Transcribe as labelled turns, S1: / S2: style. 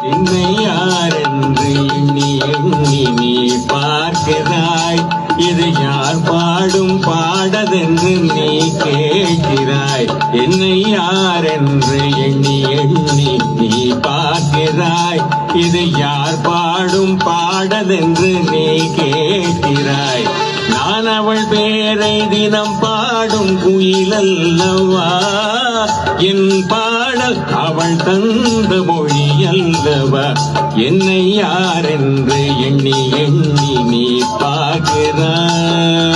S1: என்னை யாரென்று எண்ணி எண்ணி நீ பார்க்கிறாய். இது யார் பாடும் பாடதென்று நீ கேட்கிறாய். என்னை யாரென்று எண்ணி எண்ணி நீ பார்க்கிறாய். இது யார் பாடும் பாடதென்று நீ கேட்கிறாய். நான் அவள் பேரை தினம் பாடும் குயிலல்லவா, என் பாடல் அவள் தந்த மொழி அல்லவா. என்னை யாரென்று எண்ணி எண்ணி நீ பார்க்கிறாய்.